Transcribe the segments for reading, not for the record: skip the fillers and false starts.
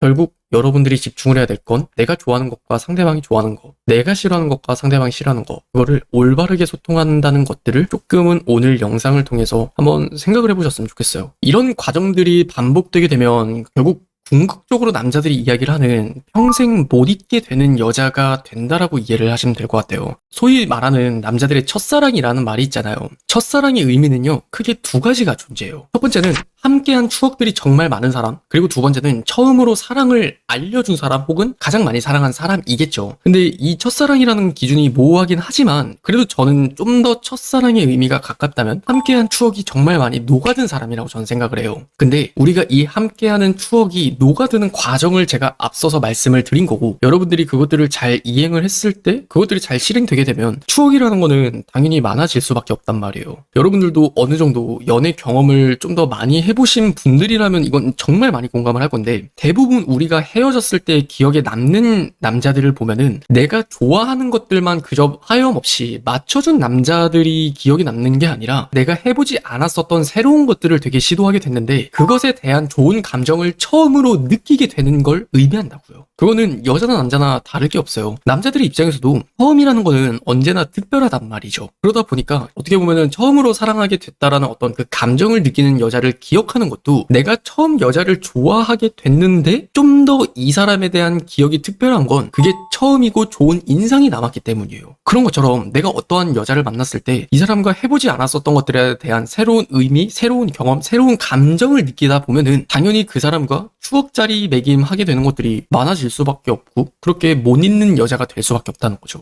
결국 여러분들이 집중을 해야 될 건 내가 좋아하는 것과 상대방이 좋아하는 거, 내가 싫어하는 것과 상대방이 싫어하는 거, 그거를 올바르게 소통한다는 것들을 조금은 오늘 영상을 통해서 한번 생각을 해보셨으면 좋겠어요. 이런 과정들이 반복되게 되면 결국 궁극적으로 남자들이 이야기를 하는 평생 못 잊게 되는 여자가 된다라고 이해를 하시면 될 것 같아요. 소위 말하는 남자들의 첫사랑이라는 말이 있잖아요. 첫사랑의 의미는요, 크게 두 가지가 존재해요. 첫 번째는 함께한 추억들이 정말 많은 사람, 그리고 두 번째는 처음으로 사랑을 알려준 사람 혹은 가장 많이 사랑한 사람이겠죠. 근데 이 첫사랑이라는 기준이 모호하긴 하지만 그래도 저는 좀 더 첫사랑의 의미가 가깝다면 함께한 추억이 정말 많이 녹아든 사람이라고 저는 생각을 해요. 근데 우리가 이 함께하는 추억이 녹아드는 과정을 제가 앞서서 말씀을 드린 거고, 여러분들이 그것들을 잘 이행을 했을 때 그것들이 잘 실행되게 되면 추억이라는 거는 당연히 많아질 수밖에 없단 말이에요. 여러분들도 어느 정도 연애 경험을 좀 더 많이 해보신 분들이라면 이건 정말 많이 공감을 할 건데, 대부분 우리가 헤어졌을 때 기억에 남는 남자들을 보면은 내가 좋아하는 것들만 그저 하염없이 맞춰준 남자들이 기억에 남는 게 아니라 내가 해보지 않았었던 새로운 것들을 되게 시도하게 됐는데 그것에 대한 좋은 감정을 처음으로 느끼게 되는 걸 의미한다고요. 그거는 여자나 남자나 다를 게 없어요. 남자들의 입장에서도 처음이라는 거는 언제나 특별하단 말이죠. 그러다 보니까 어떻게 보면은 처음으로 사랑하게 됐다라는 어떤 그 감정을 느끼는 여자를 기억하는 것도 내가 처음 여자를 좋아하게 됐는데 좀 더 이 사람에 대한 기억이 특별한 건 그게 처음이고 좋은 인상이 남았기 때문이에요. 그런 것처럼 내가 어떠한 여자를 만났을 때 이 사람과 해보지 않았었던 것들에 대한 새로운 의미, 새로운 경험, 새로운 감정을 느끼다 보면은 당연히 그 사람과 추억자리 매김하게 되는 것들이 많아질 수밖에 없고 그렇게 못 잊는 여자가 될 수밖에 없다는 거죠.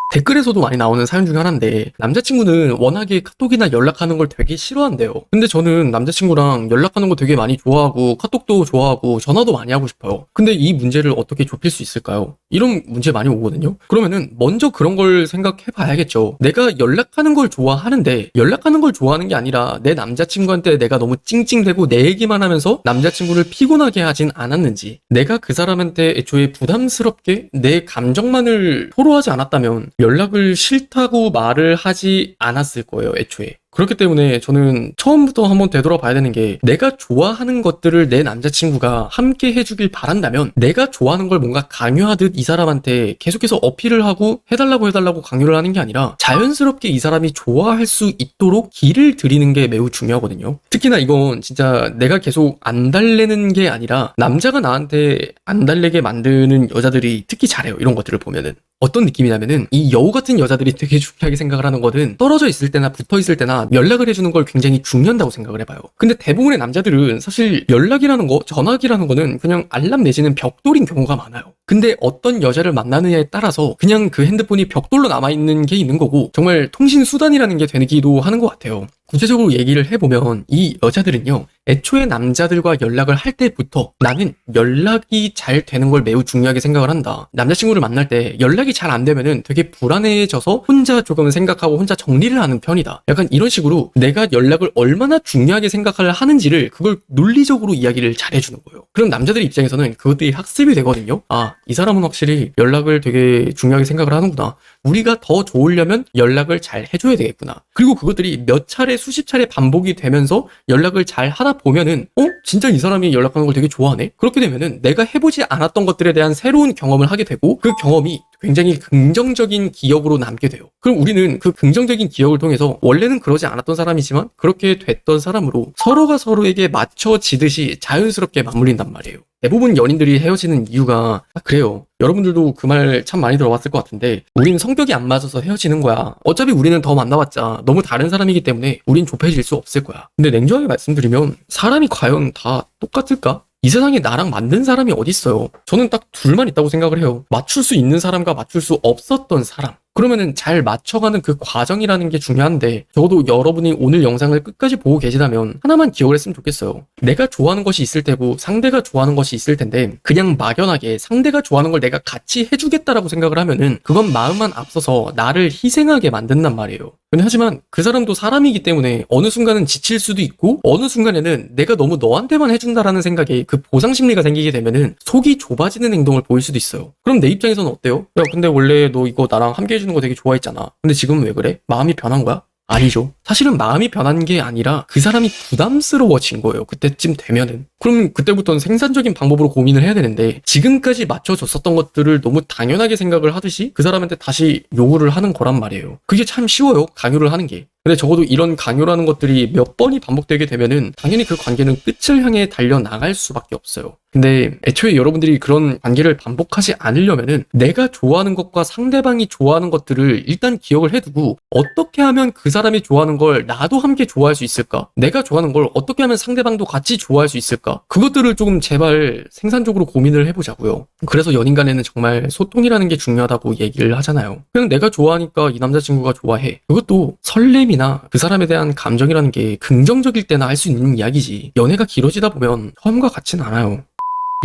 댓글에서도 많이 나오는 사연 중에 하나인데, 남자친구는 워낙에 카톡이나 연락하는 걸 되게 싫어한대요. 근데 저는 남자친구랑 연락하는 거 되게 많이 좋아하고 카톡도 좋아하고 전화도 많이 하고 싶어요. 근데 이 문제를 어떻게 좁힐 수 있을까요? 이런 문제 많이 오거든요. 그러면은 먼저 그런 걸 생각해 봐야겠죠. 내가 연락하는 걸 좋아하는데 연락하는 걸 좋아하는 게 아니라 내 남자친구한테 내가 너무 찡찡대고 내 얘기만 하면서 남자친구를 피곤하게 하진 않았는지, 내가 그 사람한테 애초에 부담스럽게 내 감정만을 토로하지 않았다면 연락을 싫다고 말을 하지 않았을 거예요, 애초에. 그렇기 때문에 저는 처음부터 한번 되돌아봐야 되는 게, 내가 좋아하는 것들을 내 남자친구가 함께 해주길 바란다면 내가 좋아하는 걸 뭔가 강요하듯 이 사람한테 계속해서 어필을 하고 해달라고 강요를 하는 게 아니라 자연스럽게 이 사람이 좋아할 수 있도록 길을 들이는 게 매우 중요하거든요. 특히나 이건 진짜 내가 계속 안 달래는 게 아니라 남자가 나한테 안 달래게 만드는 여자들이 특히 잘해요. 이런 것들을 보면은 어떤 느낌이냐면은, 이 여우 같은 여자들이 되게 중요하게 생각을 하는 거는 떨어져 있을 때나 붙어 있을 때나 연락을 해주는 걸 굉장히 중요한다고 생각을 해봐요. 근데 대부분의 남자들은 사실 연락이라는 거, 전화기라는 거는 그냥 알람 내지는 벽돌인 경우가 많아요. 근데 어떤 여자를 만나느냐에 따라서 그냥 그 핸드폰이 벽돌로 남아있는 게 있는 거고 정말 통신 수단이라는 게 되기도 하는 것 같아요. 구체적으로 얘기를 해보면 이 여자들은요, 애초에 남자들과 연락을 할 때부터 나는 연락이 잘 되는 걸 매우 중요하게 생각을 한다. 남자친구를 만날 때 연락이 잘 안 되면은 되게 불안해져서 혼자 조금 생각하고 혼자 정리를 하는 편이다. 약간 이런 식으로 내가 연락을 얼마나 중요하게 생각을 하는지를 그걸 논리적으로 이야기를 잘 해주는 거예요. 그럼 남자들 입장에서는 그것들이 학습이 되거든요. 아, 이 사람은 확실히 연락을 되게 중요하게 생각을 하는구나. 우리가 더 좋으려면 연락을 잘 해줘야 되겠구나. 그리고 그것들이 몇 차례 수십 차례 반복이 되면서 연락을 잘 하다 보면은 진짜 이 사람이 연락하는 걸 되게 좋아하네? 그렇게 되면은 내가 해보지 않았던 것들에 대한 새로운 경험을 하게 되고 그 경험이 굉장히 긍정적인 기억으로 남게 돼요. 그럼 우리는 그 긍정적인 기억을 통해서 원래는 그러지 않았던 사람이지만 그렇게 됐던 사람으로 서로가 서로에게 맞춰지듯이 자연스럽게 맞물린단 말이에요. 대부분 연인들이 헤어지는 이유가 그래요. 여러분들도 그 말 참 많이 들어봤을 것 같은데, 우린 성격이 안 맞아서 헤어지는 거야. 어차피 우리는 더 만나봤자 너무 다른 사람이기 때문에 우린 좁혀질 수 없을 거야. 근데 냉정하게 말씀드리면 사람이 과연 다 똑같을까? 이 세상에 나랑 맞는 사람이 어딨어요. 저는 딱 둘만 있다고 생각을 해요. 맞출 수 있는 사람과 맞출 수 없었던 사람. 그러면은 잘 맞춰가는 그 과정이라는 게 중요한데, 적어도 여러분이 오늘 영상을 끝까지 보고 계시다면 하나만 기억을 했으면 좋겠어요. 내가 좋아하는 것이 있을 테고 상대가 좋아하는 것이 있을 텐데 그냥 막연하게 상대가 좋아하는 걸 내가 같이 해주겠다라고 생각을 하면은 그건 마음만 앞서서 나를 희생하게 만든단 말이에요. 근데 하지만 그 사람도 사람이기 때문에 어느 순간은 지칠 수도 있고 어느 순간에는 내가 너무 너한테만 해준다라는 생각에 그 보상 심리가 생기게 되면은 속이 좁아지는 행동을 보일 수도 있어요. 그럼 내 입장에서는 어때요? 야, 근데 원래 너 이거 나랑 함께 해주는 거 되게 좋아했잖아. 근데 지금 왜 그래? 마음이 변한 거야? 아니죠. 사실은 마음이 변한 게 아니라 그 사람이 부담스러워진 거예요. 그때쯤 되면은. 그럼 그때부터는 생산적인 방법으로 고민을 해야 되는데 지금까지 맞춰줬었던 것들을 너무 당연하게 생각을 하듯이 그 사람한테 다시 요구를 하는 거란 말이에요. 그게 참 쉬워요. 강요를 하는 게. 근데 적어도 이런 강요라는 것들이 몇 번이 반복되게 되면은 당연히 그 관계는 끝을 향해 달려나갈 수밖에 없어요. 근데 애초에 여러분들이 그런 관계를 반복하지 않으려면은 내가 좋아하는 것과 상대방이 좋아하는 것들을 일단 기억을 해두고 어떻게 하면 그 사람이 좋아하는 걸 나도 함께 좋아할 수 있을까? 내가 좋아하는 걸 어떻게 하면 상대방도 같이 좋아할 수 있을까? 그것들을 조금 제발 생산적으로 고민을 해보자고요. 그래서 연인 간에는 정말 소통이라는 게 중요하다고 얘기를 하잖아요. 그냥 내가 좋아하니까 이 남자친구가 좋아해. 그것도 설렘이나 그 사람에 대한 감정이라는 게 긍정적일 때나 할 수 있는 이야기지. 연애가 길어지다 보면 처음과 같진 않아요.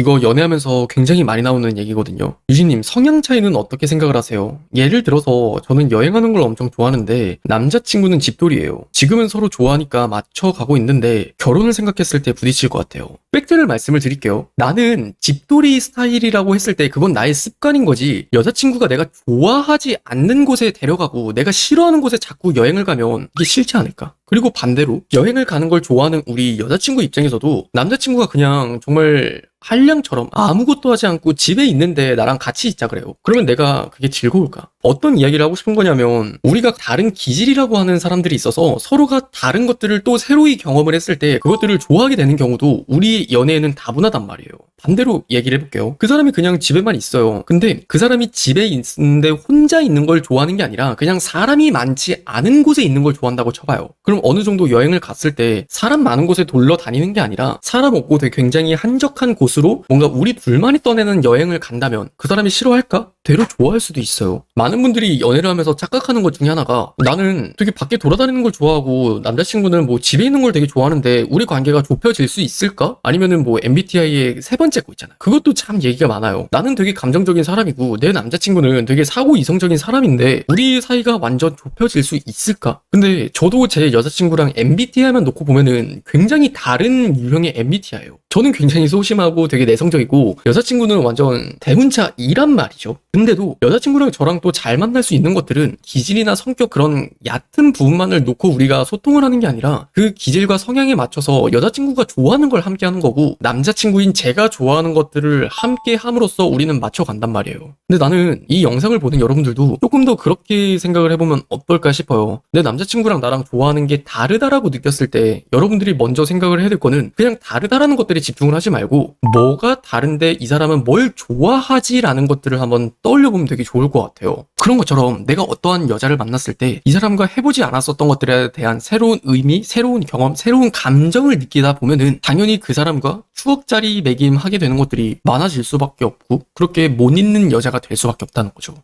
이거 연애하면서 굉장히 많이 나오는 얘기거든요. 유진님, 성향 차이는 어떻게 생각을 하세요? 예를 들어서 저는 여행하는 걸 엄청 좋아하는데 남자친구는 집돌이에요. 지금은 서로 좋아하니까 맞춰가고 있는데 결혼을 생각했을 때 부딪힐 것 같아요. 팩트를 말씀을 드릴게요. 나는 집돌이 스타일이라고 했을 때 그건 나의 습관인 거지, 여자친구가 내가 좋아하지 않는 곳에 데려가고 내가 싫어하는 곳에 자꾸 여행을 가면 이게 싫지 않을까? 그리고 반대로 여행을 가는 걸 좋아하는 우리 여자친구 입장에서도 남자친구가 그냥 정말 한량처럼 아무것도 하지 않고 집에 있는데 나랑 같이 있자 그래요. 그러면 내가 그게 즐거울까? 어떤 이야기를 하고 싶은 거냐면 우리가 다른 기질이라고 하는 사람들이 있어서 서로가 다른 것들을 또 새로이 경험을 했을 때 그것들을 좋아하게 되는 경우도 우리 연애에는 다분하단 말이에요. 반대로 얘기를 해볼게요. 그 사람이 그냥 집에만 있어요. 근데 그 사람이 집에 있는데 혼자 있는 걸 좋아하는 게 아니라 그냥 사람이 많지 않은 곳에 있는 걸 좋아한다고 쳐봐요. 그럼 어느 정도 여행을 갔을 때 사람 많은 곳에 돌러 다니는 게 아니라 사람 없고 되게 굉장히 한적한 곳으로 뭔가 우리 둘만이 떠내는 여행을 간다면 그 사람이 싫어할까? 되려 좋아할 수도 있어요. 많은 분들이 연애를 하면서 착각하는 것 중에 하나가 나는 되게 밖에 돌아다니는 걸 좋아하고 남자친구는 뭐 집에 있는 걸 되게 좋아하는데 우리 관계가 좁혀질 수 있을까? 아니면은 뭐 MBTI의 세 번째 거 있잖아. 그것도 참 얘기가 많아요. 나는 되게 감정적인 사람이고 내 남자친구는 되게 사고 이성적인 사람인데 우리 사이가 완전 좁혀질 수 있을까? 근데 저도 제 여자친구랑 MBTI만 놓고 보면은 굉장히 다른 유형의 MBTI예요. 저는 굉장히 소심하고 되게 내성적이고 여자친구는 완전 대문자 E란 말이죠. 근데도 여자친구랑 저랑 또 잘 만날 수 있는 것들은 기질이나 성격 그런 얕은 부분만을 놓고 우리가 소통을 하는 게 아니라 그 기질과 성향에 맞춰서 여자친구가 좋아하는 걸 함께 하는 거고 남자친구인 제가 좋아하는 것들을 함께 함으로써 우리는 맞춰간단 말이에요. 근데 나는 이 영상을 보는 여러분들도 조금 더 그렇게 생각을 해보면 어떨까 싶어요. 내 남자친구랑 나랑 좋아하는 게 다르다라고 느꼈을 때 여러분들이 먼저 생각을 해야 될 거는 그냥 다르다라는 것들에 집중을 하지 말고 뭐가 다른데 이 사람은 뭘 좋아하지라는 것들을 한번 떠올려보면 되게 좋을 것 같아요. 그런 것처럼 내가 어떠한 여자를 만났을 때 이 사람과 해보지 않았었던 것들에 대한 새로운 의미, 새로운 경험, 새로운 감정을 느끼다 보면은 당연히 그 사람과 추억자리 매김하게 되는 것들이 많아질 수밖에 없고 그렇게 못 잊는 여자가 될 수밖에 없다는 거죠.